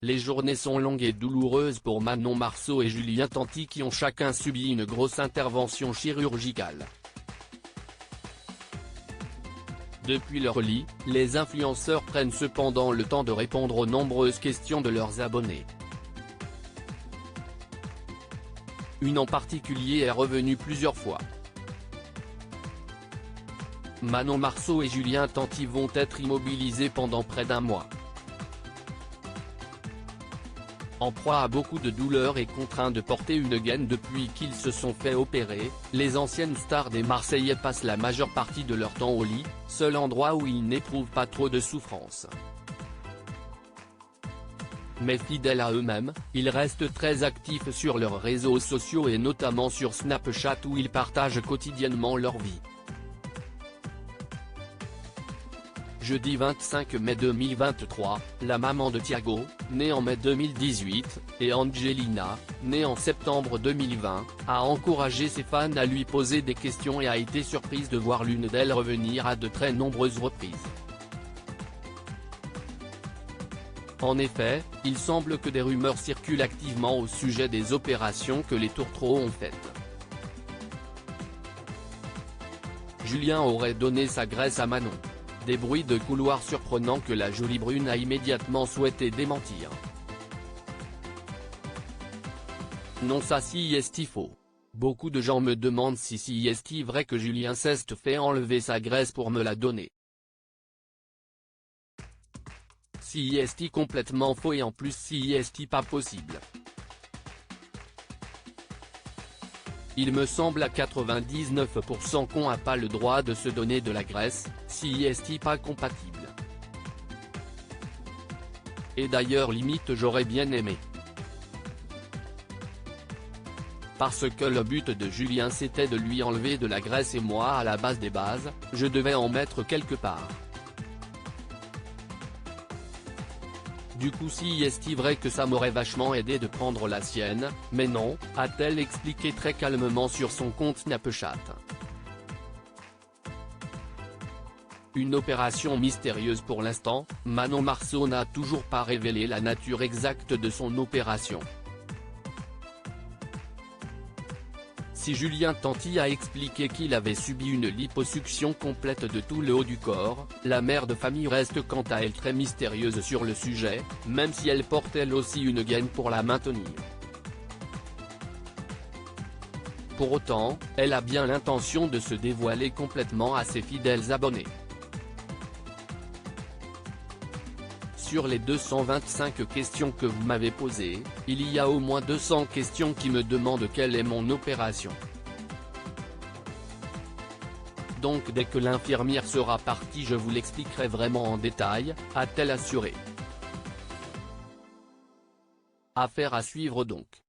Les journées sont longues et douloureuses pour Manon Marceau et Julien Tanti qui ont chacun subi une grosse intervention chirurgicale. Depuis leur lit, les influenceurs prennent cependant le temps de répondre aux nombreuses questions de leurs abonnés. Une en particulier est revenue plusieurs fois. Manon Marceau et Julien Tanti vont être immobilisés pendant près d'un mois. En proie à beaucoup de douleurs et contraints de porter une gaine depuis qu'ils se sont fait opérer, les anciennes stars des Marseillais passent la majeure partie de leur temps au lit, seul endroit où ils n'éprouvent pas trop de souffrance. Mais fidèles à eux-mêmes, ils restent très actifs sur leurs réseaux sociaux et notamment sur Snapchat où ils partagent quotidiennement leur vie. Jeudi 25 mai 2023, la maman de Thiago, née en mai 2018, et Angelina, née en septembre 2020, a encouragé ses fans à lui poser des questions et a été surprise de voir l'une d'elles revenir à de très nombreuses reprises. En effet, il semble que des rumeurs circulent activement au sujet des opérations que les tourtereaux ont faites. Julien aurait donné sa graisse à Manon. Des bruits de couloir surprenants que la jolie brune a immédiatement souhaité démentir. Non, ça si est faux. Beaucoup de gens me demandent si est vrai que Julien s'est fait enlever sa graisse pour me la donner. Si est complètement faux et en plus si est pas possible. Il me semble à 99% qu'on n'a pas le droit de se donner de la graisse, si est pas compatible. Et d'ailleurs limite j'aurais bien aimé. Parce que le but de Julien c'était de lui enlever de la graisse et moi à la base des bases, je devais en mettre quelque part. Du coup si est vrai que ça m'aurait vachement aidé de prendre la sienne, mais non, a-t-elle expliqué très calmement sur son compte Snapchat. Une opération mystérieuse pour l'instant, Manon Marceau n'a toujours pas révélé la nature exacte de son opération. Si Julien Tanti a expliqué qu'il avait subi une liposuction complète de tout le haut du corps, la mère de famille reste quant à elle très mystérieuse sur le sujet, même si elle porte elle aussi une gaine pour la maintenir. Pour autant, elle a bien l'intention de se dévoiler complètement à ses fidèles abonnés. Sur les 225 questions que vous m'avez posées, il y a au moins 200 questions qui me demandent quelle est mon opération. Donc dès que l'infirmière sera partie je vous l'expliquerai vraiment en détail, a-t-elle assuré. Affaire à suivre donc.